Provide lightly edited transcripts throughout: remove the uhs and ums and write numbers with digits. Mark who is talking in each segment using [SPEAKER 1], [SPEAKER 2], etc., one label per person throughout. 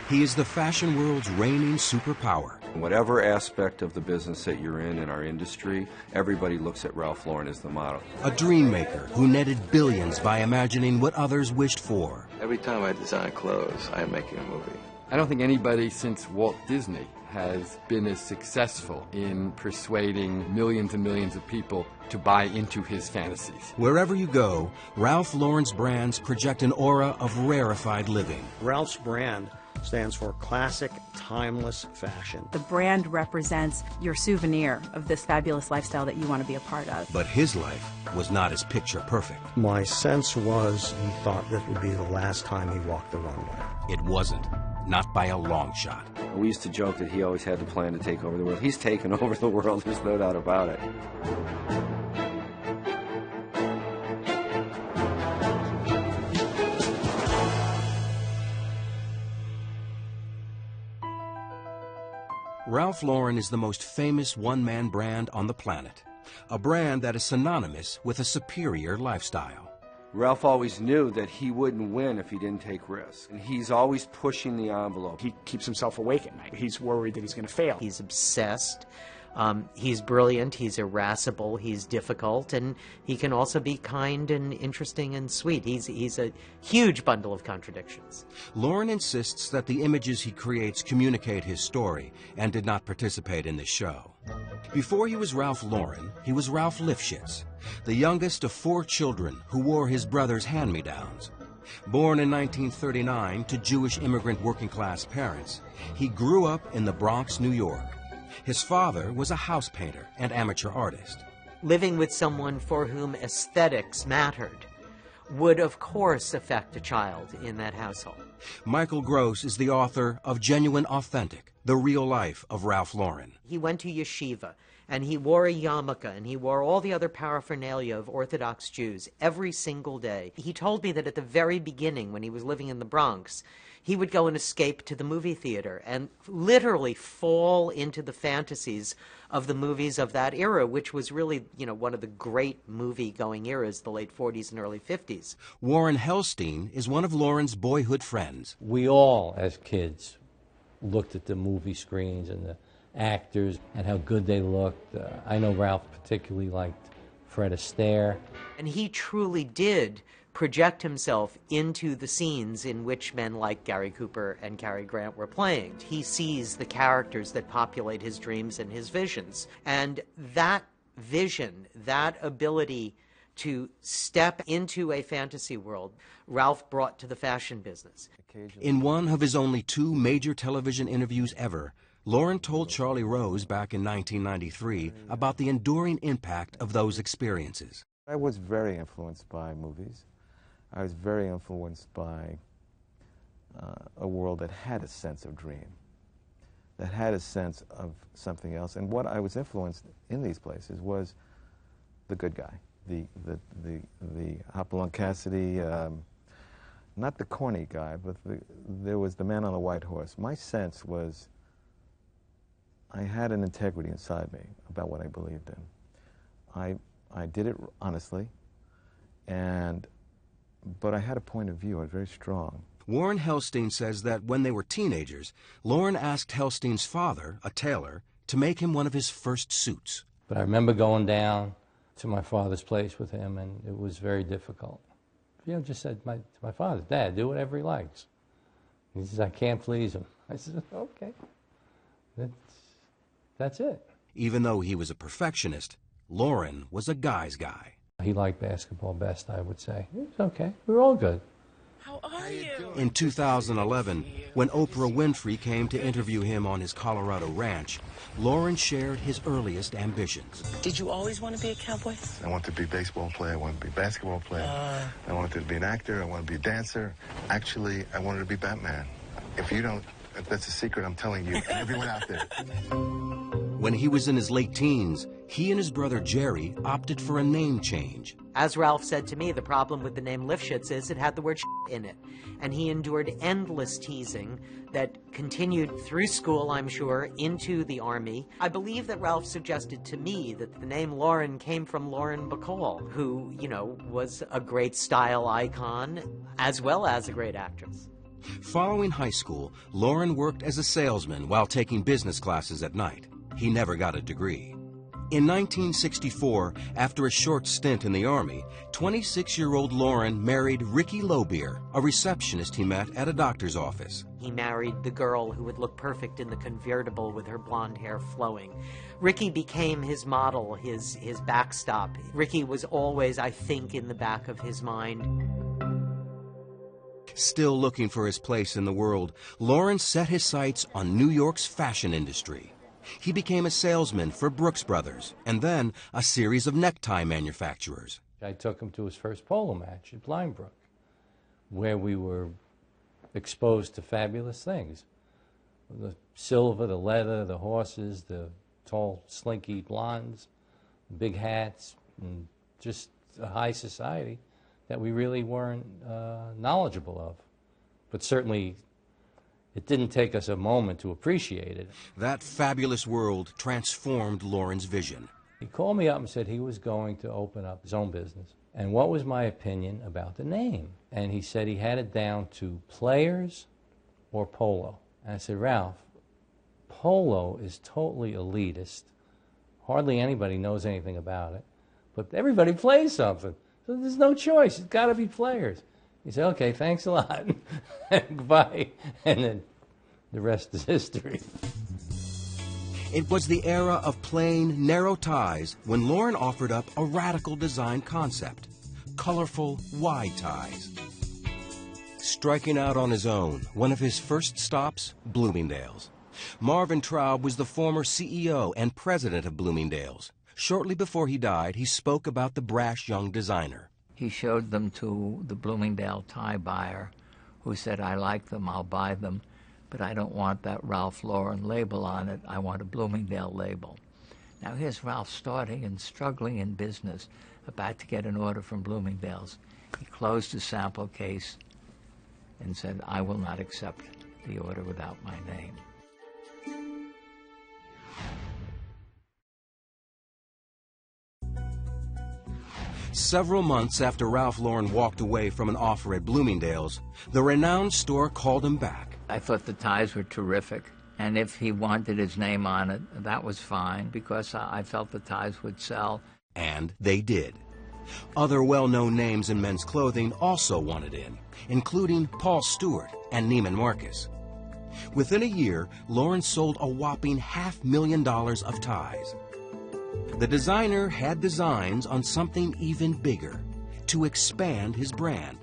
[SPEAKER 1] He is the fashion world's reigning superpower.
[SPEAKER 2] Whatever aspect of the business that you're in our industry, everybody looks at Ralph Lauren as the model.
[SPEAKER 1] A dream maker who netted billions by imagining what others wished for.
[SPEAKER 3] Every time I design clothes, I am making a movie.
[SPEAKER 4] I don't think anybody since Walt Disney has been as successful in persuading millions and millions of people to buy into his fantasies.
[SPEAKER 1] Wherever you go, Ralph Lauren's brands project an aura of rarefied living.
[SPEAKER 5] Ralph's brand stands for classic, timeless fashion.
[SPEAKER 6] The brand represents your souvenir of this fabulous lifestyle that you want to be a part of.
[SPEAKER 1] But his life was not as picture perfect.
[SPEAKER 5] My sense was he thought this would be the last time he walked the runway.
[SPEAKER 1] It wasn't. Not by a long shot.
[SPEAKER 2] We used to joke that he always had the plan to take over the world. He's taken over the world, there's no doubt about it.
[SPEAKER 1] Ralph Lauren is the most famous one-man brand on the planet, a brand that is synonymous with a superior lifestyle.
[SPEAKER 2] Ralph always knew that he wouldn't win if he didn't take risks. And he's always pushing the envelope.
[SPEAKER 7] He keeps himself awake at night. He's worried that he's going to fail.
[SPEAKER 8] He's obsessed. He's brilliant, he's irascible, he's difficult, and he can also be kind and interesting and sweet. He's a huge bundle of contradictions.
[SPEAKER 1] Lauren insists that the images he creates communicate his story and did not participate in the show. Before he was Ralph Lauren, he was Ralph Lifshitz, the youngest of 4 children who wore his brother's hand-me-downs. Born in 1939 to Jewish immigrant working-class parents, he grew up in the Bronx, New York. His father was a house painter and amateur artist.
[SPEAKER 8] Living with someone for whom aesthetics mattered would, of course, affect a child in that household.
[SPEAKER 1] Michael Gross is the author of Genuine Authentic, The Real Life of Ralph Lauren.
[SPEAKER 8] He went to yeshiva, and he wore a yarmulke, and he wore all the other paraphernalia of Orthodox Jews every single day. He told me that at the very beginning, when he was living in the Bronx, he would go and escape to the movie theater and literally fall into the fantasies of the movies of that era, which was really, one of the great movie-going eras, the late 40s and early 50s.
[SPEAKER 1] Warren Hellstein is one of Lauren's boyhood friends.
[SPEAKER 9] We all, as kids, looked at the movie screens and the actors and how good they looked. I know Ralph particularly liked Fred Astaire.
[SPEAKER 8] And he truly did project himself into the scenes in which men like Gary Cooper and Cary Grant were playing. He sees the characters that populate his dreams and his visions. And that vision, that ability to step into a fantasy world, Ralph brought to the fashion business.
[SPEAKER 1] In one of his only 2 major television interviews ever, Lauren told Charlie Rose back in 1993 about the enduring impact of those experiences.
[SPEAKER 10] I was very influenced by movies. I was very influenced by a world that had a sense of dream, that had a sense of something else. And what I was influenced in these places was the good guy, the Hopalong Cassidy, not the corny guy, but there was the man on the white horse. My sense was I had an integrity inside me about what I believed in. I did it honestly, but I had a point of view. I was very strong.
[SPEAKER 1] Warren Hellstein says that when they were teenagers, Lauren asked Hellstein's father, a tailor, to make him one of his first suits.
[SPEAKER 9] But I remember going down to my father's place with him, and it was very difficult. Just said to my father, Dad, do whatever he likes. He says, I can't please him. I said, okay, that's it.
[SPEAKER 1] Even though he was a perfectionist, Lauren was a guy's guy.
[SPEAKER 9] He liked basketball best, I would say. It was okay. We were all good.
[SPEAKER 11] How are you?
[SPEAKER 1] In 2011, when Oprah Winfrey came to interview him on his Colorado ranch, Lauren shared his earliest ambitions.
[SPEAKER 11] Did you always want to be a cowboy?
[SPEAKER 12] I wanted to be a baseball player. I wanted to be a basketball player. I wanted to be an actor. I wanted to be a dancer. Actually, I wanted to be Batman. If that's a secret I'm telling you and everyone out there.
[SPEAKER 1] When he was in his late teens, he and his brother Jerry opted for a name change.
[SPEAKER 8] As Ralph said to me, the problem with the name Lifshitz is it had the word in it. And he endured endless teasing that continued through school, I'm sure, into the Army. I believe that Ralph suggested to me that the name Lauren came from Lauren Bacall, who, was a great style icon as well as a great actress.
[SPEAKER 1] Following high school, Lauren worked as a salesman while taking business classes at night. He never got a degree. In 1964, after a short stint in the Army, 26-year-old Lauren married Ricky Lobeer, a receptionist he met at a doctor's office.
[SPEAKER 8] He married the girl who would look perfect in the convertible with her blonde hair flowing. Ricky became his model, his backstop. Ricky was always, I think, in the back of his mind.
[SPEAKER 1] Still looking for his place in the world, Lauren set his sights on New York's fashion industry. He became a salesman for Brooks Brothers, and then a series of necktie manufacturers.
[SPEAKER 9] I took him to his first polo match at Bloomberg, where we were exposed to fabulous things. The silver, the leather, the horses, the tall, slinky blondes, big hats, and just a high society that we really weren't knowledgeable of. But certainly, it didn't take us a moment to appreciate it.
[SPEAKER 1] That fabulous world transformed Lauren's vision.
[SPEAKER 9] He called me up and said he was going to open up his own business. And what was my opinion about the name? And he said he had it down to Players or Polo. And I said, Ralph, Polo is totally elitist. Hardly anybody knows anything about it. But everybody plays something. So there's no choice. It's got to be Players. He said, okay, thanks a lot. Goodbye. And then the rest is history.
[SPEAKER 1] It was the era of plain, narrow ties when Lauren offered up a radical design concept: colorful, wide ties. Striking out on his own, one of his first stops, Bloomingdales. Marvin Traub was the former CEO and president of Bloomingdales. Shortly before he died, he spoke about the brash young designer.
[SPEAKER 13] He showed them to the Bloomingdale tie buyer, who said, I like them, I'll buy them, but I don't want that Ralph Lauren label on it. I want a Bloomingdale label. Now here's Ralph starting and struggling in business, about to get an order from Bloomingdale's. He closed his sample case and said, I will not accept the order without my name.
[SPEAKER 1] Several months after Ralph Lauren walked away from an offer at Bloomingdale's, the renowned store called him back.
[SPEAKER 13] I thought the ties were terrific, and if he wanted his name on it, that was fine, because I felt the ties would sell.
[SPEAKER 1] And they did. Other well-known names in men's clothing also wanted in, including Paul Stewart and Neiman Marcus. Within a year, Lauren sold a whopping $500,000 of ties. The designer had designs on something even bigger, to expand his brand.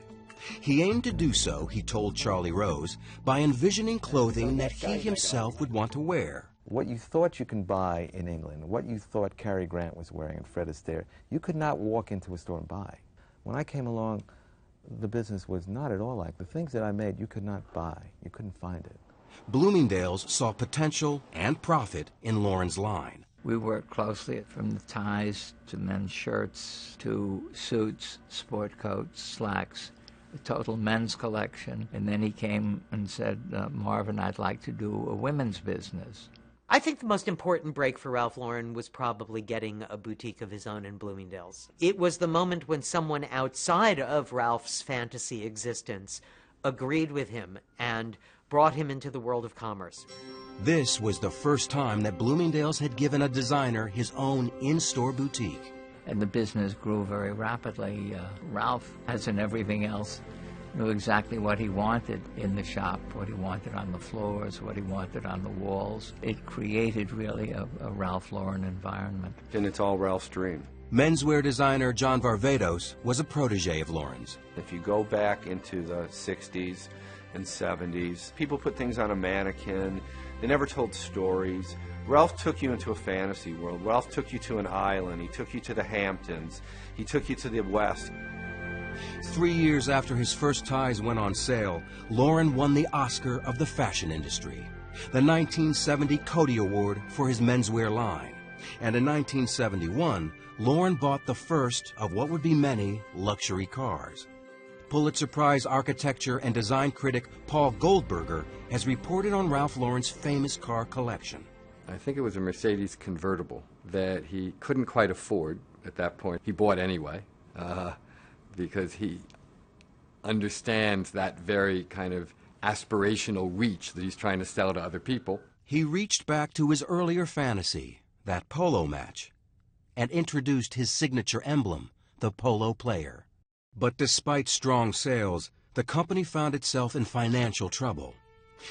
[SPEAKER 1] He aimed to do so, he told Charlie Rose, by envisioning clothing that he himself would want to wear.
[SPEAKER 10] What you thought you can buy in England, what you thought Cary Grant was wearing and Fred Astaire, you could not walk into a store and buy. When I came along, the business was not at all like the things that I made. You could not buy. You couldn't find it.
[SPEAKER 1] Bloomingdale's saw potential and profit in Lauren's line.
[SPEAKER 13] We worked closely from the ties to men's shirts to suits, sport coats, slacks, the total men's collection. And then he came and said, Marvin, I'd like to do a women's business.
[SPEAKER 8] I think the most important break for Ralph Lauren was probably getting a boutique of his own in Bloomingdale's. It was the moment when someone outside of Ralph's fantasy existence agreed with him and brought him into the world of commerce.
[SPEAKER 1] This was the first time that Bloomingdale's had given a designer his own in-store boutique.
[SPEAKER 13] And the business grew very rapidly. Ralph, as in everything else, knew exactly what he wanted in the shop, what he wanted on the floors, what he wanted on the walls. It created really a Ralph Lauren environment.
[SPEAKER 2] And it's all Ralph's dream.
[SPEAKER 1] Menswear designer John Varvatos was a protege of Lauren's.
[SPEAKER 2] If you go back into the 60s and 70s, people put things on a mannequin. They never told stories. Ralph took you into a fantasy world. Ralph took you to an island. He took you to the Hamptons. He took you to the West.
[SPEAKER 1] 3 years after his first ties went on sale, Lauren won the Oscar of the fashion industry, the 1970 Coty Award for his menswear line. And in 1971, Lauren bought the first of what would be many luxury cars. Pulitzer Prize architecture and design critic Paul Goldberger has reported on Ralph Lauren's famous car collection.
[SPEAKER 4] I think it was a Mercedes convertible that he couldn't quite afford at that point. He bought anyway because he understands that very kind of aspirational reach that he's trying to sell to other people.
[SPEAKER 1] He reached back to his earlier fantasy, that polo match, and introduced his signature emblem, the polo player. But despite strong sales, the company found itself in financial trouble.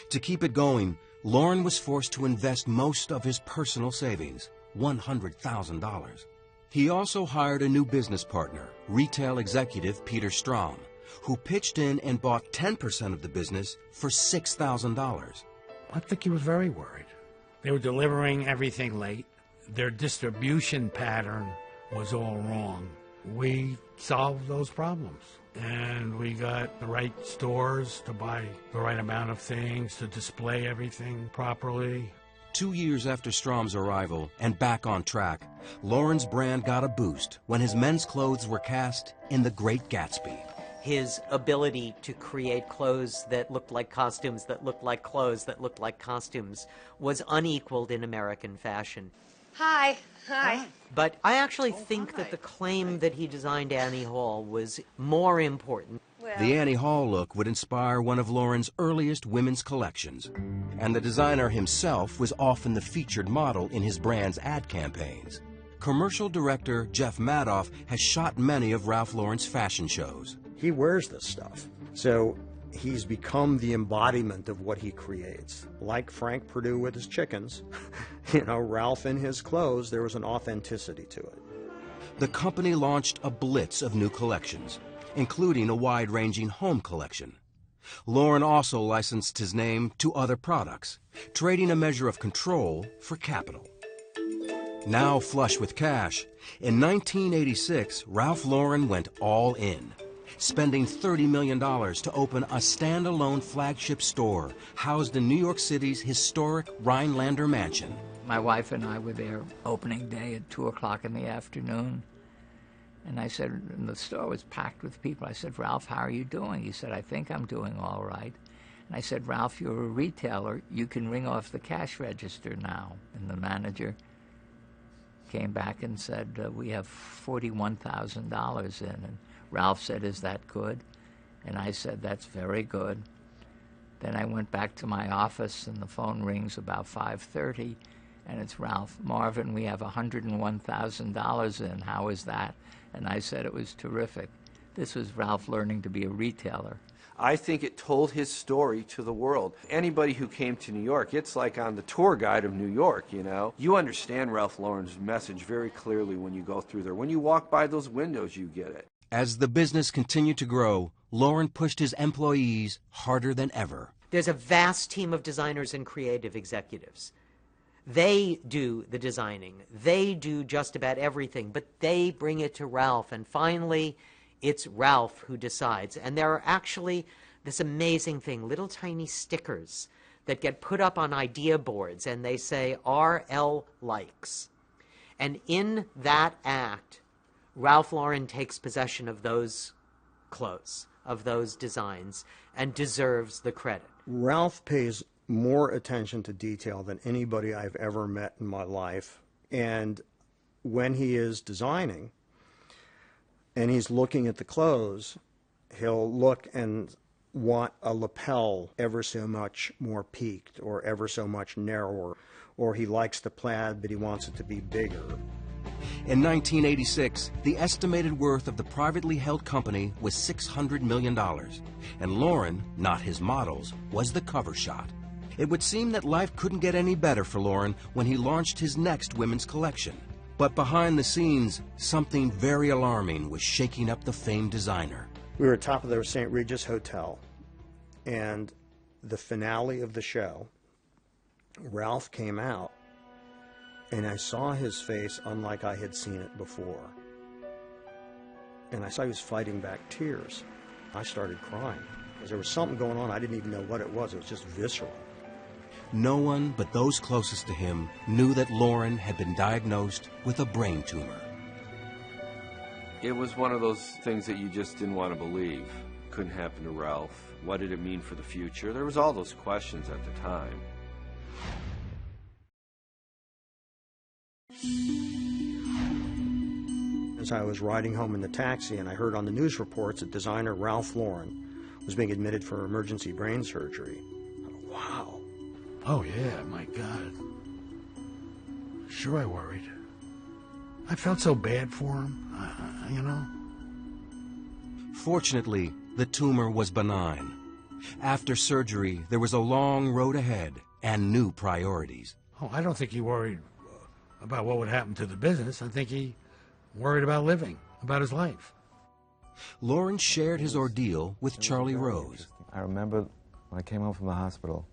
[SPEAKER 1] To keep it going, Lauren was forced to invest most of his personal savings, $100,000. He also hired a new business partner, retail executive Peter Strom, who pitched in and bought 10% of the business for $6,000.
[SPEAKER 14] I think he was very worried. They were delivering everything late. Their distribution pattern was all wrong. We solved those problems, and we got the right stores to buy the right amount of things, to display everything properly.
[SPEAKER 1] 2 years after Strom's arrival and back on track, Lauren's brand got a boost when his men's clothes were cast in The Great Gatsby.
[SPEAKER 8] His ability to create clothes that looked like costumes, that looked like clothes, that looked like costumes, was unequaled in American fashion.
[SPEAKER 15] Hi. Hi.
[SPEAKER 8] But I actually think that the claim that he designed Annie Hall was more important.
[SPEAKER 1] The Annie Hall look would inspire one of Lauren's earliest women's collections, and the designer himself was often the featured model in his brand's ad campaigns. Commercial director Jeff Madoff has shot many of Ralph Lauren's fashion shows.
[SPEAKER 5] He wears this stuff, so he's become the embodiment of what he creates. Like Frank Perdue with his chickens, Ralph in his clothes, there was an authenticity to it.
[SPEAKER 1] The company launched a blitz of new collections, including a wide-ranging home collection. Lauren also licensed his name to other products, trading a measure of control for capital. Now flush with cash, in 1986, Ralph Lauren went all in, spending $30 million to open a standalone flagship store housed in New York City's historic Rhinelander mansion.
[SPEAKER 13] My wife and I were there opening day at 2 o'clock in the afternoon. And I said, and the store was packed with people. I said, Ralph, how are you doing? He said, I think I'm doing all right. And I said, Ralph, you're a retailer. You can ring off the cash register now. And the manager came back and said, we have $41,000 in. And Ralph said, is that good? And I said, that's very good. Then I went back to my office, and the phone rings about 5:30, and it's Ralph. Marvin, we have $101,000 in. How is that? And I said it was terrific. This was Ralph learning to be a retailer.
[SPEAKER 2] I think it told his story to the world. Anybody who came to New York, it's like on the tour guide of New York, You understand Ralph Lauren's message very clearly when you go through there. When you walk by those windows, you get it.
[SPEAKER 1] As the business continued to grow, Lauren pushed his employees harder than ever.
[SPEAKER 8] There's a vast team of designers and creative executives. They do the designing. They do just about everything, but they bring it to Ralph, and finally, it's Ralph who decides. And there are actually this amazing thing, little tiny stickers that get put up on idea boards, and they say, RL likes. And in that act, Ralph Lauren takes possession of those clothes, of those designs, and deserves the credit.
[SPEAKER 5] Ralph pays more attention to detail than anybody I've ever met in my life. And when he is designing and he's looking at the clothes, he'll look and want a lapel ever so much more peaked or ever so much narrower, or he likes the plaid but he wants it to be bigger.
[SPEAKER 1] In 1986, the estimated worth of the privately held company was $600 million, and Lauren, not his models, was the cover shot. It would seem that life couldn't get any better for Lauren when he launched his next women's collection. But behind the scenes, something very alarming was shaking up the famed designer.
[SPEAKER 5] We were at top of the St. Regis Hotel, and the finale of the show, Ralph came out, and I saw his face unlike I had seen it before. And I saw he was fighting back tears. I started crying, because there was something going on. I didn't even know what it was. It was just visceral.
[SPEAKER 1] No one but those closest to him knew that Lauren had been diagnosed with a brain tumor.
[SPEAKER 2] It was one of those things that you just didn't want to believe. Couldn't happen to Ralph. What did it mean for the future? There was all those questions at the time.
[SPEAKER 5] As I was riding home in the taxi, and I heard on the news reports that designer Ralph Lauren was being admitted for emergency brain surgery. Wow.
[SPEAKER 14] Oh, yeah, my God. Sure I worried. I felt so bad for him, you know.
[SPEAKER 1] Fortunately, the tumor was benign. After surgery, there was a long road ahead and new priorities.
[SPEAKER 14] Oh, I don't think he worried about what would happen to the business. I think he worried about living, about his life.
[SPEAKER 1] Lawrence shared his ordeal with Charlie Rose.
[SPEAKER 10] I remember when I came home from the hospital,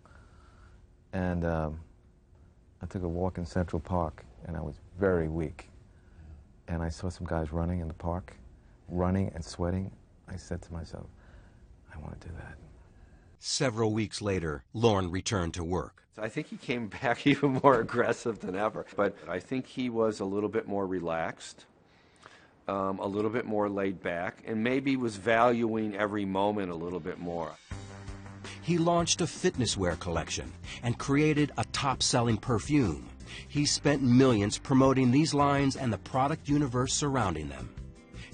[SPEAKER 10] and I took a walk in Central Park, and I was very weak. And I saw some guys running in the park, running and sweating. I said to myself, I want to do that.
[SPEAKER 1] Several weeks later, Lorne returned to work.
[SPEAKER 2] I think he came back even more aggressive than ever. But I think he was a little bit more relaxed, a little bit more laid back, and maybe was valuing every moment a little bit more.
[SPEAKER 1] He launched a fitness wear collection and created a top-selling perfume. He spent millions promoting these lines and the product universe surrounding them.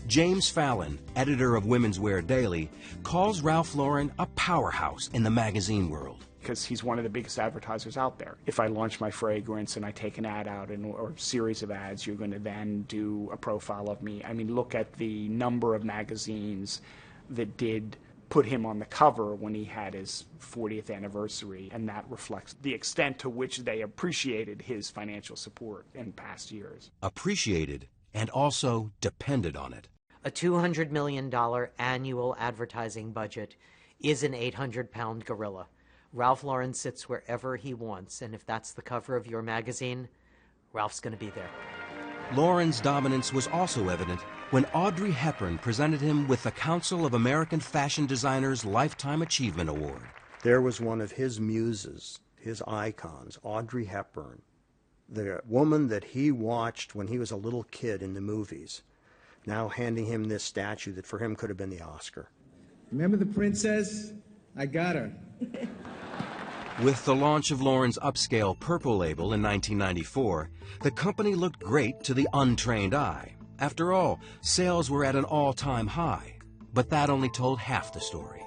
[SPEAKER 1] James Fallon, editor of Women's Wear Daily, calls Ralph Lauren a powerhouse in the magazine world.
[SPEAKER 7] Because he's one of the biggest advertisers out there. If I launch my fragrance and I take an ad out or a series of ads, you're going to then do a profile of me. I mean, look at the number of magazines that did put him on the cover when he had his 40th anniversary, and that reflects the extent to which they appreciated his financial support in past years.
[SPEAKER 1] Appreciated and also depended on it.
[SPEAKER 8] A $200 million annual advertising budget is an 800-pound gorilla. Ralph Lauren sits wherever he wants, and if that's the cover of your magazine, Ralph's going to be there.
[SPEAKER 1] Lauren's dominance was also evident when Audrey Hepburn presented him with the Council of American Fashion Designers Lifetime Achievement Award.
[SPEAKER 5] There was one of his muses, his icons, Audrey Hepburn, the woman that he watched when he was a little kid in the movies, now handing him this statue that for him could have been the Oscar.
[SPEAKER 16] Remember the princess? I got her.
[SPEAKER 1] With the launch of Lauren's upscale Purple label in 1994, the company looked great to the untrained eye. After all, sales were at an all-time high, but that only told half the story.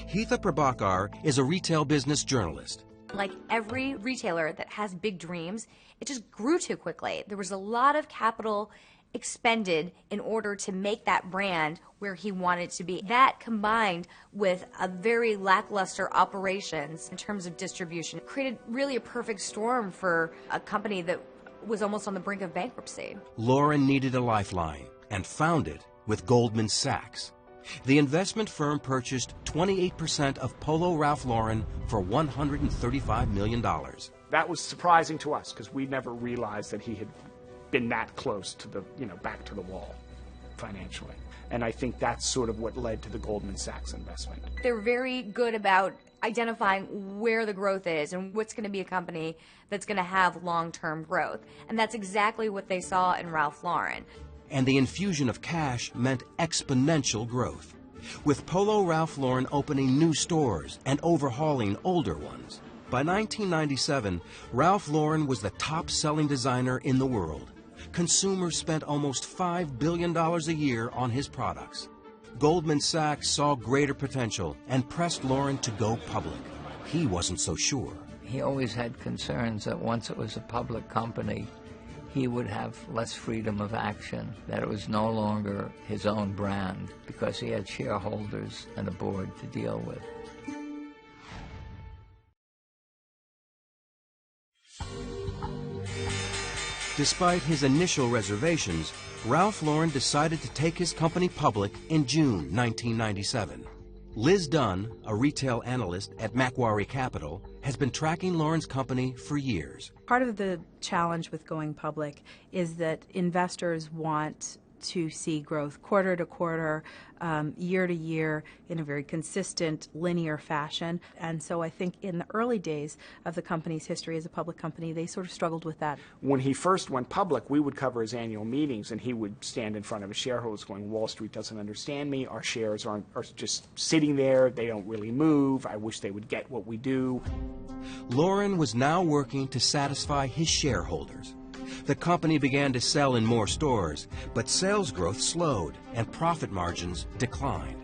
[SPEAKER 1] Heatha Prabhakar is a retail business journalist.
[SPEAKER 17] Like every retailer that has big dreams, it just grew too quickly. There was a lot of capital expended in order to make that brand where he wanted to be. That combined with a very lackluster operations in terms of distribution created really a perfect storm for a company that was almost on the brink of bankruptcy.
[SPEAKER 1] Lauren needed a lifeline and found it with Goldman Sachs. The investment firm purchased 28% of Polo Ralph Lauren for $135 million.
[SPEAKER 7] That was surprising to us because we never realized that he had been that close to the, back to the wall financially. And I think that's sort of what led to the Goldman Sachs investment.
[SPEAKER 17] They're very good about identifying where the growth is and what's going to be a company that's going to have long-term growth. And that's exactly what they saw in Ralph Lauren.
[SPEAKER 1] And the infusion of cash meant exponential growth, with Polo Ralph Lauren opening new stores and overhauling older ones. By 1997, Ralph Lauren was the top-selling designer in the world. Consumers spent almost $5 billion a year on his products. Goldman Sachs saw greater potential and pressed Lauren to go public. He wasn't so sure.
[SPEAKER 13] He always had concerns that once it was a public company, he would have less freedom of action, that it was no longer his own brand because he had shareholders and a board to deal with.
[SPEAKER 1] Despite his initial reservations, Ralph Lauren decided to take his company public in June 1997. Liz Dunn, a retail analyst at Macquarie Capital, has been tracking Lauren's company for years.
[SPEAKER 6] Part of the challenge with going public is that investors want to see growth quarter to quarter, year to year in a very consistent, linear fashion. And so I think in the early days of the company's history as a public company, they sort of struggled with that.
[SPEAKER 7] When he first went public, we would cover his annual meetings, and he would stand in front of his shareholders going, Wall Street doesn't understand me. Our shares are just sitting there. They don't really move. I wish they would get what we do.
[SPEAKER 1] Lauren was now working to satisfy his shareholders. The company began to sell in more stores, but sales growth slowed and profit margins declined.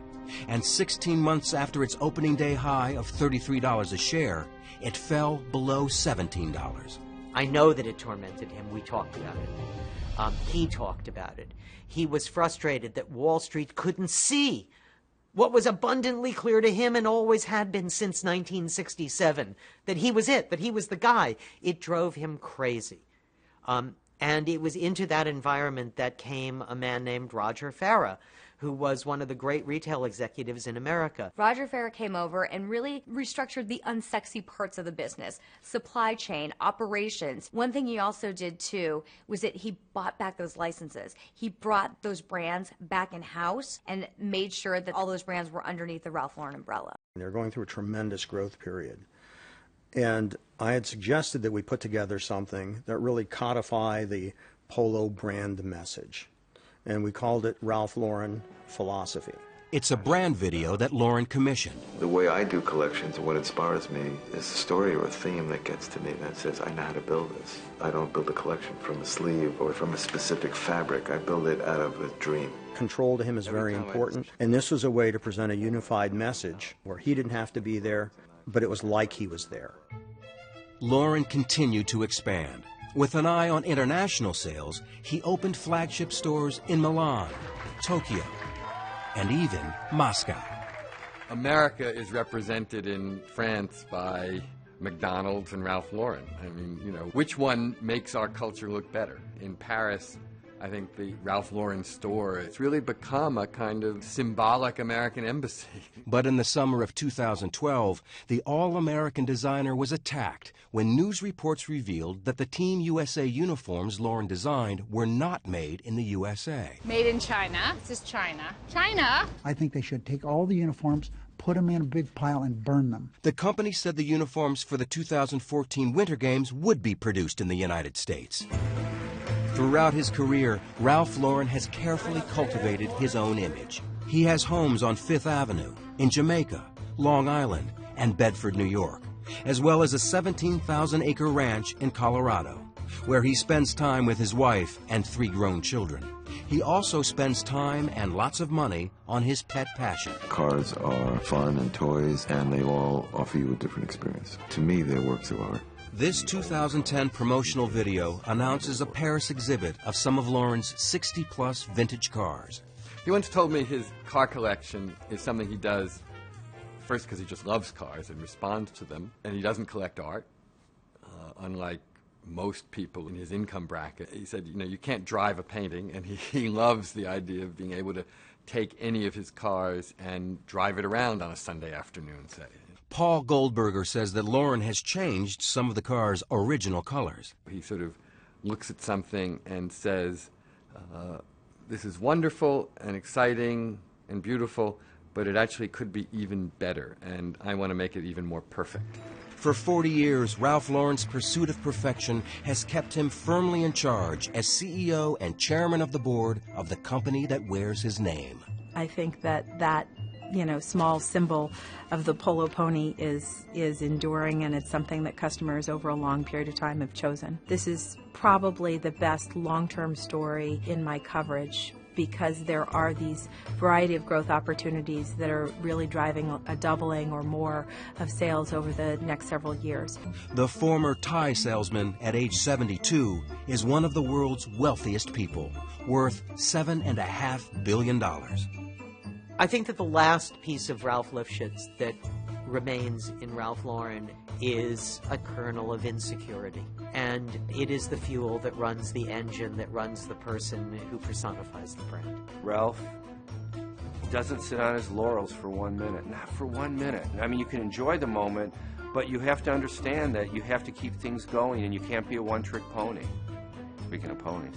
[SPEAKER 1] and 16 months after its opening day high of $33 a share, it fell below $17.
[SPEAKER 8] I know that it tormented him. We talked about it. He talked about it. He was frustrated that Wall Street couldn't see what was abundantly clear to him and always had been since 1967, that he was it, that he was the guy. It drove him crazy. And it was into that environment that came a man named Roger Farah, who was one of the great retail executives in America.
[SPEAKER 17] Roger Farah came over and really restructured the unsexy parts of the business, supply chain, operations. One thing he also did, too, was that he bought back those licenses. He brought those brands back in-house and made sure that all those brands were underneath the Ralph Lauren umbrella.
[SPEAKER 5] They're going through a tremendous growth period. And I had suggested that we put together something that really codify the Polo brand message. And we called it Ralph Lauren Philosophy.
[SPEAKER 1] It's a brand video that Lauren commissioned.
[SPEAKER 3] The way I do collections, what inspires me is a story or a theme that gets to me that says, I know how to build this. I don't build a collection from a sleeve or from a specific fabric. I build it out of a dream.
[SPEAKER 5] Control to him is very important. And this was a way to present a unified message where he didn't have to be there, but it was like he was there.
[SPEAKER 1] Lauren continued to expand. With an eye on international sales, he opened flagship stores in Milan, Tokyo, and even Moscow.
[SPEAKER 4] America is represented in France by McDonald's and Ralph Lauren. I mean, you know, which one makes our culture look better? In Paris, I think the Ralph Lauren store, it's really become a kind of symbolic American embassy.
[SPEAKER 1] But in the summer of 2012, the all-American designer was attacked when news reports revealed that the Team USA uniforms Lauren designed were not made in the USA.
[SPEAKER 18] Made in China. This is China. China!
[SPEAKER 19] I think they should take all the uniforms, put them in a big pile, and burn them.
[SPEAKER 1] The company said the uniforms for the 2014 Winter Games would be produced in the United States. Throughout his career, Ralph Lauren has carefully cultivated his own image. He has homes on Fifth Avenue, in Jamaica, Long Island, and Bedford, New York, as well as a 17,000-acre ranch in Colorado, where he spends time with his wife and 3 grown children. He also spends time and lots of money on his pet passion.
[SPEAKER 3] Cars are fun and toys, and they all offer you a different experience. To me, they're works of art.
[SPEAKER 1] This 2010 promotional video announces a Paris exhibit of some of Lauren's 60-plus vintage cars.
[SPEAKER 4] He once told me his car collection is something he does first because he just loves cars and responds to them, and he doesn't collect art, unlike most people in his income bracket. He said, you know, you can't drive a painting, and he loves the idea of being able to take any of his cars and drive it around on a Sunday afternoon, say.
[SPEAKER 1] Paul Goldberger says that Lauren has changed some of the car's original colors.
[SPEAKER 4] He sort of looks at something and says, this is wonderful and exciting and beautiful, but it actually could be even better, and I want to make it even more perfect.
[SPEAKER 1] For 40 years, Ralph Lauren's pursuit of perfection has kept him firmly in charge as CEO and chairman of the board of the company that wears his name.
[SPEAKER 6] I think that small symbol of the polo pony is enduring, and it's something that customers over a long period of time have chosen. This is probably the best long-term story in my coverage because there are these variety of growth opportunities that are really driving a doubling or more of sales over the next several years.
[SPEAKER 1] The former tie salesman at age 72 is one of the world's wealthiest people, worth $7.5 billion.
[SPEAKER 8] I think that the last piece of Ralph Lifshitz that remains in Ralph Lauren is a kernel of insecurity. And it is the fuel that runs the engine, that runs the person who personifies the brand.
[SPEAKER 2] Ralph doesn't sit on his laurels for 1 minute. Not for 1 minute. I mean, you can enjoy the moment, but you have to understand that you have to keep things going, and you can't be a one-trick pony. Speaking of ponies.